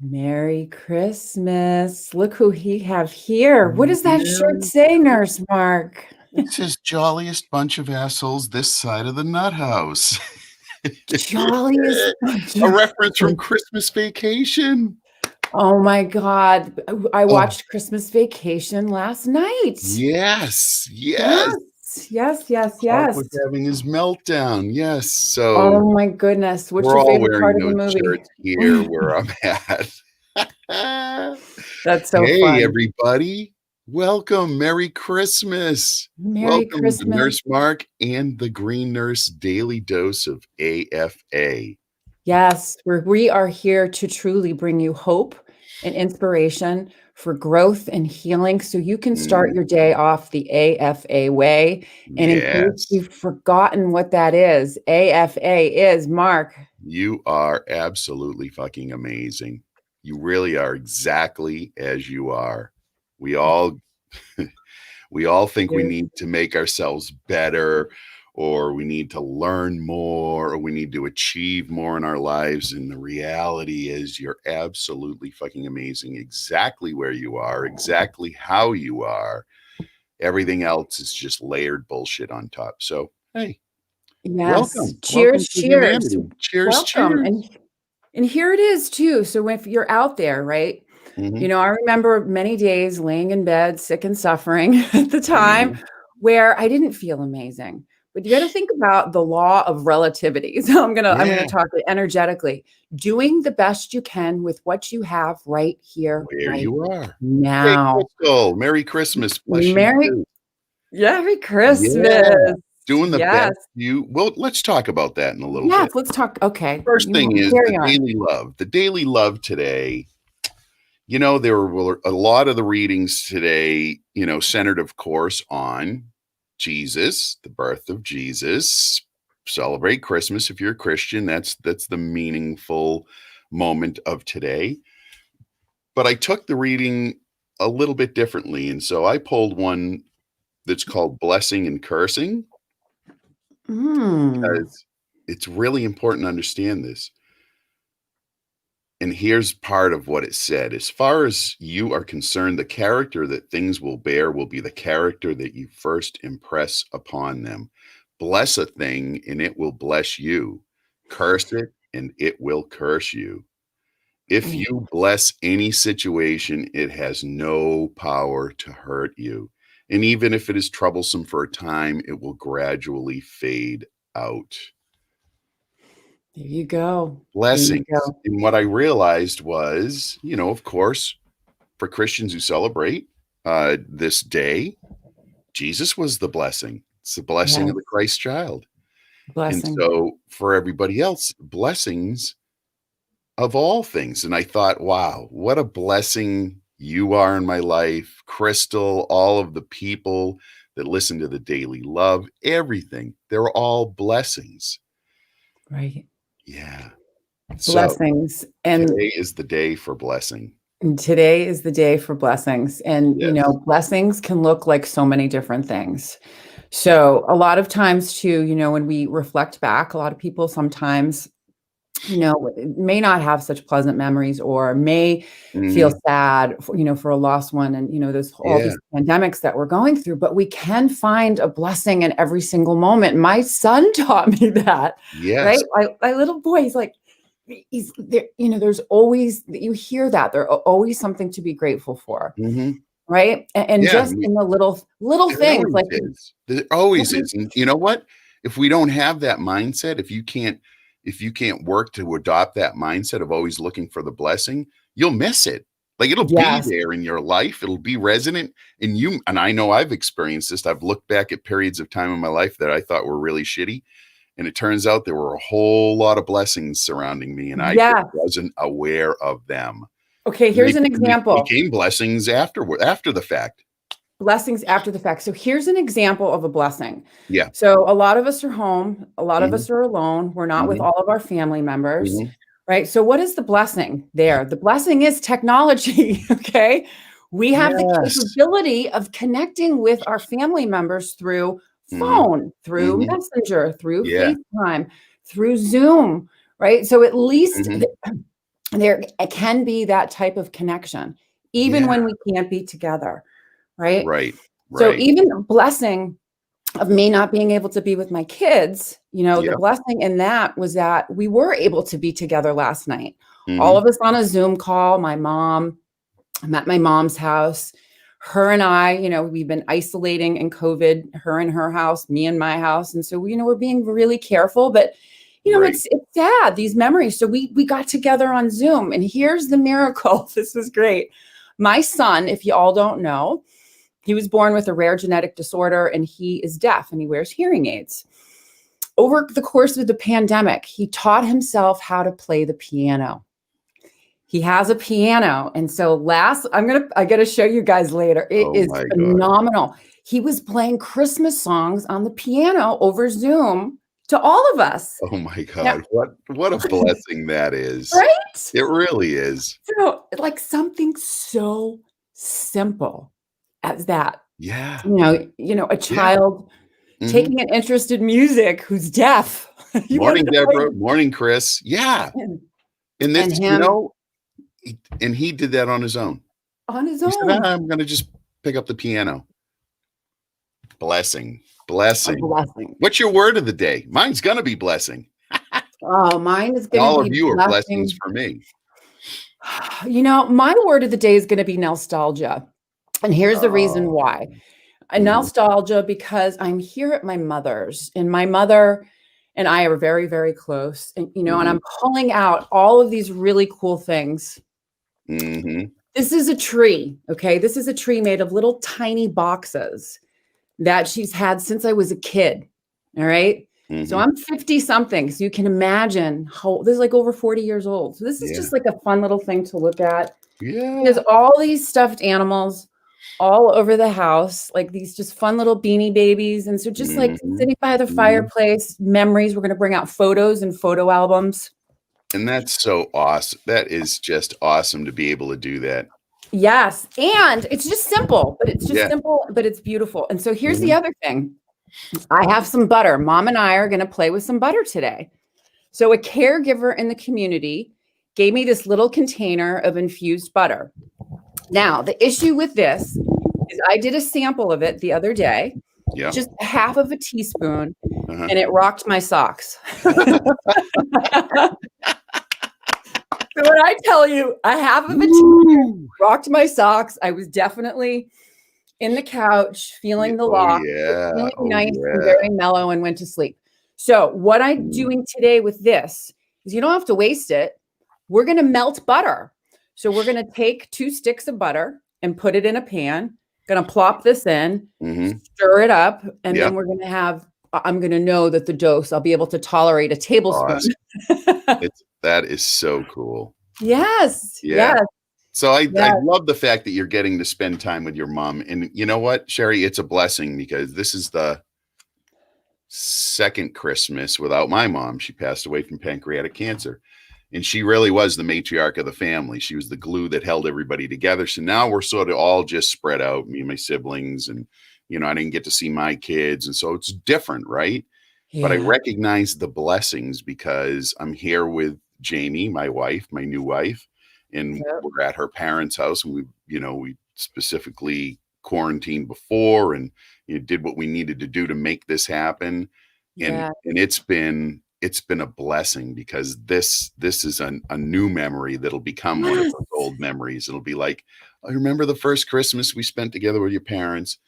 Merry Christmas. Look who we have here. What does that shirt Merry say, Nurse Mark? It says jolliest bunch of assholes this side of the nut house. Jolliest bunch A of... reference from Christmas Vacation. Oh my God. I Oh, watched Christmas Vacation last night. yes, yes. Yes, yes, yes, Clark yes. was having his meltdown. Yes. So Oh my goodness. What's we're your all favorite part wearing of the those movie? shirts here where I'm at. That's so Hey, fun. everybody. Welcome. Merry Christmas. Merry Welcome to Christmas. Nurse Mark and the Green Nurse Daily Dose of AFA. Yes, we are here to truly bring you hope and inspiration for growth and healing so you can start your day off the AFA way. And in case Yes, you've forgotten what that is, AFA is, Mark. you are absolutely fucking amazing. You really are exactly as you are. We all we all think we Yes. need to make ourselves better, or we need to learn more, or we need to achieve more in our lives, and the reality is you're absolutely fucking amazing exactly where you are, exactly how you are. Everything else is just layered bullshit on top. So hey, Yes. welcome. Welcome Cheers, to cheers. humanity. Cheers, Welcome. cheers. And here it is too. So if you're out there, right? Mhm, I remember many days laying in bed, sick and suffering at the time mhm. where I didn't feel amazing. But you got to think about the law of relativity. So I'm gonna Yeah, talk energetically. Doing the best you can with what you have right here, where right you are. Hey, now. Crystal, Merry Christmas. Bless you Merry, too. Merry Christmas. Yeah, doing the Yes. best you well, let's talk about that in a little Yes. bit. Let's talk. Okay. First You thing is the carry on. daily love. The daily love today, there were a lot of the readings today, centered, of course, on Jesus, the birth of Jesus. Celebrate Christmas if you're a Christian. That's the meaningful moment of today. But I took the reading a little bit differently, and so I pulled one that's called Blessing and Cursing, Mm, because it's really important to understand this. And here's part of what it said. As far as you are concerned, the character that things will bear will be the character that you first impress upon them. Bless a thing and it will bless you. Curse it and it will curse you. If mm. you bless any situation, it has no power to hurt you. And even if it is troublesome for a time, it will gradually fade out. There you go. There you Blessings. go. And what I realized was, of course, for Christians who celebrate this day, Jesus was the blessing. It's the blessing Yes. of the Christ child. And Blessing. so for everybody else, blessings of all things. And I thought, wow, what a blessing you are in my life, Crystal, all of the people that listen to the Daily Love, everything. They're all blessings. Right. Yeah. So Blessings. And today is the day for blessing. today is the day for blessings. And, Yes. blessings can look like so many different things. So, a lot of times, too, when we reflect back, a lot of people sometimes, may not have such pleasant memories or may feel Mhm. sad, for a lost one. And, there's all Yeah. these pandemics that we're going through, but we can find a blessing in every single moment. My son taught me that, right? Yes. My little boy, he's like, he's there, there's always, you hear that there are always something to be grateful for, Mhm. right? And Yeah, just in the little there things always like is. There always is, and you know what? If we don't have that mindset, if you can't work to adopt that mindset of always looking for the blessing, you'll miss it. Like, it'll be yes, there in your life, it'll be resonant, and I know I've experienced this. I've looked back at periods of time in my life that I thought were really shitty, and it turns out there were a whole lot of blessings surrounding me, and I just yes. wasn't aware of them. Okay, And here's an they example. became blessings after the fact. Blessings after the fact. So here's an example of a blessing. Yeah. So a lot of us are home, a lot of Mhm, us are alone. We're not with mhm, all of our family members, mhm. right? So what is the blessing there? The blessing is technology, okay? We have the Yes. capability of connecting with our family members through Mhm, phone, through mhm. Messenger, through Yeah. FaceTime, through Zoom, right? So at least Mhm, there can be that type of connection, even Yeah. when we can't be together, right? Right. So Right. even the blessing of me not being able to be with my kids, the Yep. blessing in that was that we were able to be together last night. All Hmm. of us on a Zoom call. I'm at my mom's house. Her and I, we've been isolating in COVID, her in her house, me in my house. And so, we're being really careful, but Right. it's sad, these memories. So we got together on Zoom, and here's the miracle. This is great. My son, if you all don't know, he was born with a rare genetic disorder, and he is deaf and he wears hearing aids. Over the course of the pandemic, he taught himself how to play the piano. He has a piano. And so I got to show you guys later. It Oh is my God. phenomenal. He was playing Christmas songs on the piano over Zoom to all of us. Oh my Now, God. What a blessing that is. right? It really is. So, like something so simple as that, Yeah. a Yeah. child Hmm. taking an interest in music who's deaf. He wanted Morning, to play Deborah. Morning, Chris. Yeah. and And and this, him and he did that on his own. on his He said, own. I'm going to just pick up the piano. Blessing. A Blessing. blessing. What's your word of the day? Mine's going to be blessing. Oh, mine is And going to all be of you are blessings blessing. for me. My word of the day is going to be nostalgia. And here's the reason Oh. why. A Mhm. nostalgia, because I'm here at my mother's, and my mother and I are very, very close. And Mhm. I'm pulling out all of these really cool things. Mhm. This is a tree, okay? This is a tree made of little tiny boxes that she's had since I was a kid. All right. So Mhm. I'm 50 something. So you can imagine how this is like over 40 years old. So this is Yeah. just like a fun little thing to look at. There's Yeah. all these stuffed animals all over the house, like these just fun little beanie babies. And so just like Mhm. sitting by the Mhm. fireplace, memories. We're going to bring out photos and photo albums. And that's so awesome. That is just awesome to be able to do that. Yes. And it's just simple, but Yeah. it's beautiful. And so here's the Mhm. other thing. I have some butter. Mom and I are going to play with some butter today. So a caregiver in the community gave me this little container of infused butter. Now, the issue with this is I did a sample of it the other day, Yeah. just half of a teaspoon, Uh-huh. and it rocked my socks. So when I tell you a half of a teaspoon Woo! rocked my socks, I was definitely in the couch, feeling the Oh, lock, yeah. feeling Oh, nice and yeah. very mellow, and went to sleep. So what I'm Mm. doing today with this is you don't have to waste it. We're going to melt butter. So we're going to take 2 sticks of butter and put it in a pan. Going to plop this in, Mhm. stir it up, and then Yep. we're going to I'm going to know that the dose, I'll be able to tolerate a tablespoon. Awesome. That is so cool. Yes, Yeah. yes, So I yes. love the fact that you're getting to spend time with your mom. And you know what, Sherry, it's a blessing because this is the second Christmas without my mom. She passed away from pancreatic cancer. And she really was the matriarch of the family. She was the glue that held everybody together. So now we're sort of all just spread out, me and my siblings. And, I didn't get to see my kids. And so it's different, right? But I Yeah. recognize the blessings because I'm here with Jamie, my wife, my new wife, and Yep. we're at her parents' house, and we specifically quarantined before, and did what we needed to do to make this happen, and Yeah. it's been a blessing because this is a new memory that'll become one of Yes. those old memories. It'll be like, I remember the first Christmas we spent together with your parents.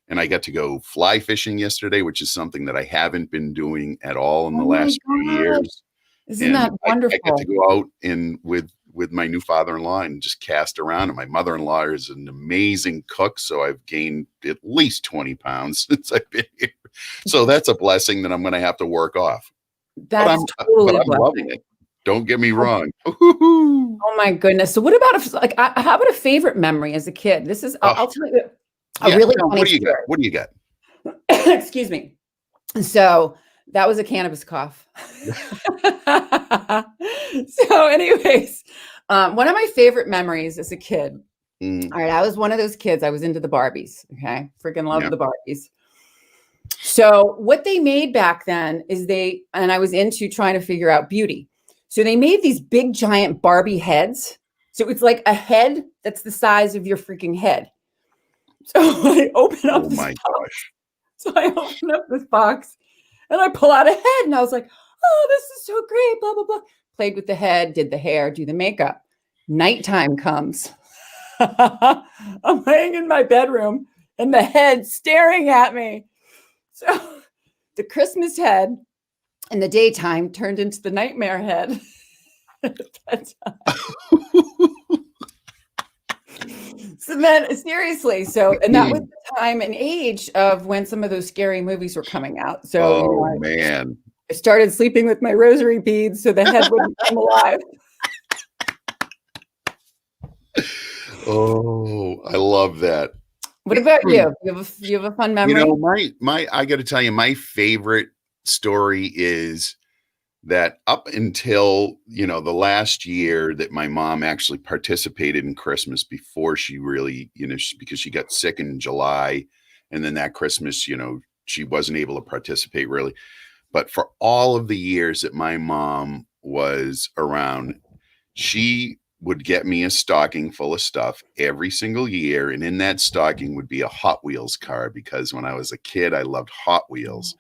And I got to go fly fishing yesterday, which is something that I haven't been doing at all in Oh the my last few gosh. years. Isn't And that I got to wonderful? go out and with my new father-in-law and just cast around. And my mother-in-law is an amazing cook, so I've gained at least 20 pounds since I've been here. So that's a blessing that I'm going to have to work off. But That's but totally a I'm loving blessing. it. Don't get me Oh, wrong. Woo-hoo-hoo. oh my goodness. So what about how about a favorite memory as a kid? Oh, I'll tell you a yeah. really What funny do you got? story. What do you got? Excuse me. So that was a cannabis cough. So, anyways, one of my favorite memories as a kid. Mm, All right, I was one of those kids. I was into the Barbies. Okay, freaking love yeah. the Barbies. So what they made back then is and I was into trying to figure out beauty. So they made these big giant Barbie heads. So it's like a head that's the size of your freaking head. So I open up Oh this my box. gosh. So I open up this box and I pull out a head and I was like, oh, this is so great, blah, blah, blah. Played with the head, did the hair, do the makeup. Nighttime comes. I'm laying in my bedroom and the head staring at me. So the Christmas head in the daytime turned into the nightmare head. So then, seriously, and that was the time and age of when some of those scary movies were coming out. So, Oh man. I started sleeping with my rosary beads so the head wouldn't come alive. Oh, I love that. What about you? You have a fun memory? You know, my I got to tell you, my favorite story is that up until, the last year that my mom actually participated in Christmas before she really, because she got sick in July, and then that Christmas, she wasn't able to participate really. But for all of the years that my mom was around, she would get me a stocking full of stuff every single year. And in that stocking would be a Hot Wheels car, because when I was a kid, I loved Hot Wheels.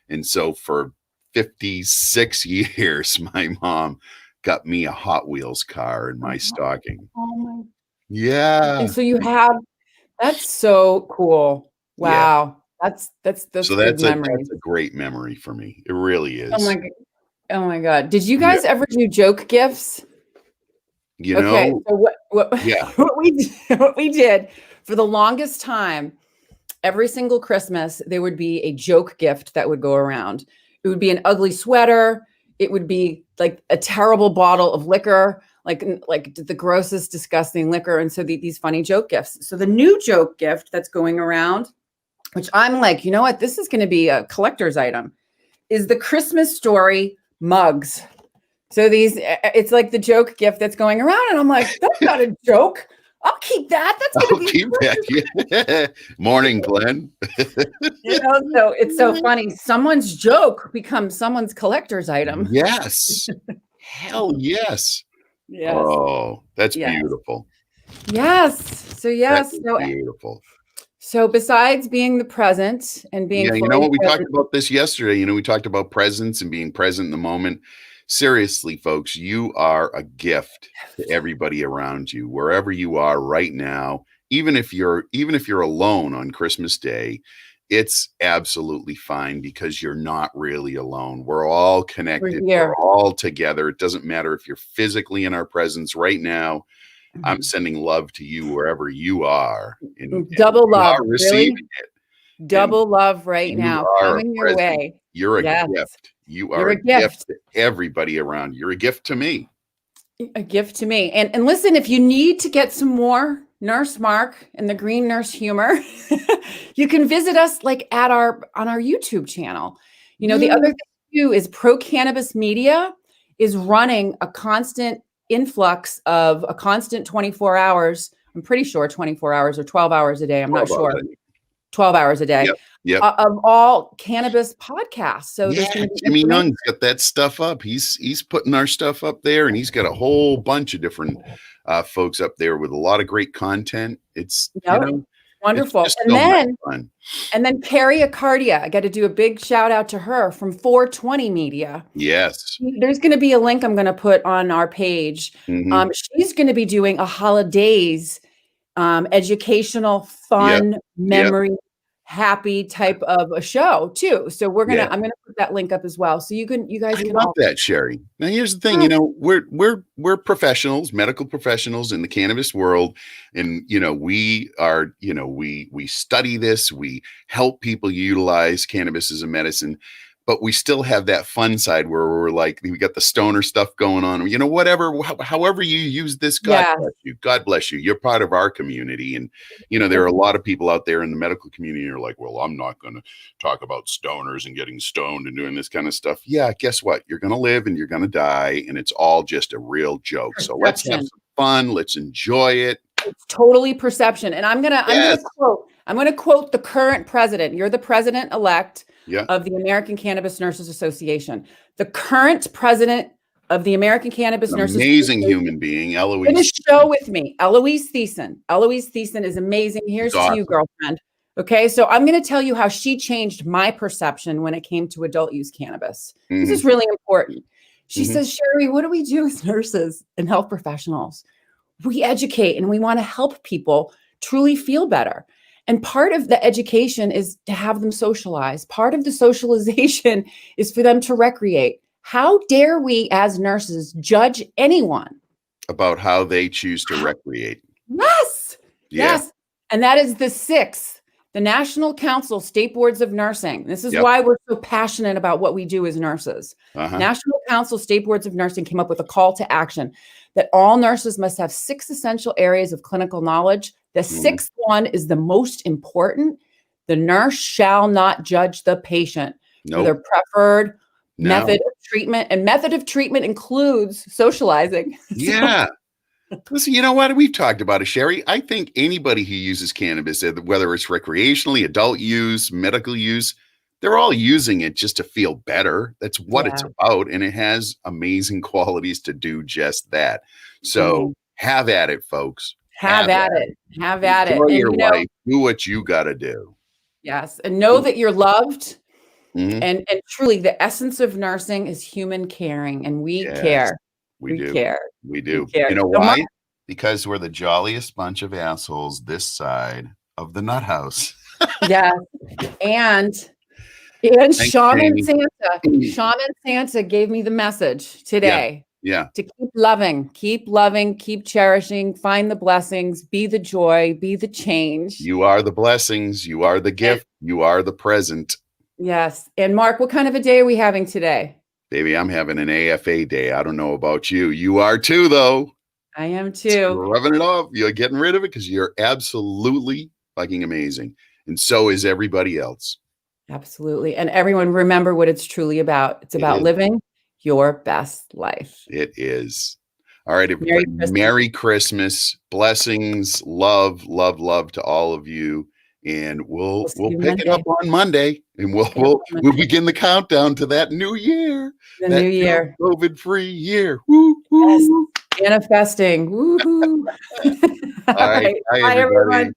And so for 56 years, my mom got me a Hot Wheels car in my stocking. Oh my. Yeah. And so that's so cool. Yeah. Wow. That's So good that's memories. a great memory for me. It really is. Oh my God. Did you Yeah. guys ever do joke gifts? Okay, so Yeah. what we did for the longest time, every single Christmas, there would be a joke gift that would go around. It would be an ugly sweater. It would be like a terrible bottle of liquor, like the grossest, disgusting liquor. And so these funny joke gifts. So the new joke gift that's going around, which I'm like, you know what, this is going to be a collector's item, is the Christmas Story mugs. So it's like the joke gift that's going around, and I'm like, that's not a joke. I'll keep that. That's going to be Keep that. Yeah. Morning, Glenn. So it's so funny. Someone's joke becomes someone's collector's item. Yes. Hell yes. Yes. Oh, that's beautiful. Yes. So yes. So beautiful. So besides being the present and being, you know what, we talked about this yesterday. We talked about presence and being present in the moment. Seriously, folks, you are a gift to everybody around you, wherever you are right now. Even if you're alone on Christmas Day, it's absolutely fine, because you're not really alone. We're all connected. We're all together. It doesn't matter if you're physically in our presence right now. I'm sending love to you wherever you are. And double love, receiving it. Double love right now. Coming your way. You're a gift. You are a gift to everybody around. You're a gift to me. A gift to me. And listen, if you need to get some more Nurse Mark and the Green Nurse humor, you can visit us on our YouTube channel. The other thing too is Pro Cannabis Media is running a constant influx of a constant 24 hours. I'm pretty sure 24 hours or 12 hours a day. I'm not sure. 12 hours a day. Yep. Of all cannabis podcasts. So Jimmy Young's got that stuff up. He's putting our stuff up there, and he's got a whole bunch of different folks up there with a lot of great content. It's wonderful. It's just so much fun. And then Carrie Accardia, I got to do a big shout out to her from 420 Media. Yes. There's going to be a link I'm going to put on our page. She's going to be doing a holidays educational, fun, memory, happy type of a show too. So I'm gonna put that link up as well. So you guys can love that, Sherry. Now here's the thing, we're professionals, medical professionals in the cannabis world. And we are, we study this, we help people utilize cannabis as a medicine. But we still have that fun side where we're like, we got the stoner stuff going on, however you use this, God bless you. God bless you. You're part of our community. And, there are a lot of people out there in the medical community who are like, well, I'm not going to talk about stoners and getting stoned and doing this kind of stuff. Yeah, guess what? You're going to live and you're going to die. And it's all just a real joke. So let's have some fun. Let's enjoy it. It's totally perception. And I'm going to quote the current president. You're the president-elect of the American Cannabis Nurses Association. The current president of the American Cannabis An Nurses amazing Association. human being, Eloise. Finish show with me. Eloise Thiessen. Eloise Thiessen is amazing. Here's to you, Awesome. girlfriend. Okay, so I'm going to tell you how she changed my perception when it came to adult use cannabis. This is really important. She says, Sherry, what do we do as nurses and health professionals? We educate and we want to help people truly feel better. And part of the education is to have them socialize. Part of the socialization is for them to recreate. How dare we as nurses judge anyone about how they choose to recreate? Yes. Yeah. Yes. And that is the sixth, the National Council State Boards of Nursing. This is why we're so passionate about what we do as nurses. National Council State Boards of Nursing came up with a call to action that all nurses must have 6 essential areas of clinical knowledge. The sixth one is the most important. The nurse shall not judge the patient for their preferred method of treatment. And method of treatment includes socializing. Yeah. Listen, you know what? We've talked about it, Sherry. I think anybody who uses cannabis, whether it's recreationally, adult use, medical use, they're all using it just to feel better. That's what it's about. And it has amazing qualities to do just that. So have at it, folks. Have at it. Have at it. Enjoy And your life. Do what you got to do. Yes. And know that you're loved. And truly, the essence of nursing is human caring. And we care. We care. We do. You know why? Because we're the jolliest bunch of assholes this side of the nut house. Yeah. And Shaman Santa gave me the message today. Yeah. To keep loving, keep cherishing, find the blessings, be the joy, be the change. You are the blessings. You are the gift. You are the present. Yes. And Mark, what kind of a day are we having today? Baby, I'm having an AFA day. I don't know about you. You are too, though. I am too. Rubbing it off. You're getting rid of it because you're absolutely fucking amazing. And so is everybody else. Absolutely. And everyone, remember what it's truly about. It's about living your best life. It is. All right, everybody. Merry Christmas. Blessings, love to all of you. And we'll pick it up on Monday, and we'll begin the countdown to that new year. The new year. COVID-free year. Woo, woo. Yes. Manifesting. Woohoo. All right. Bye, everybody.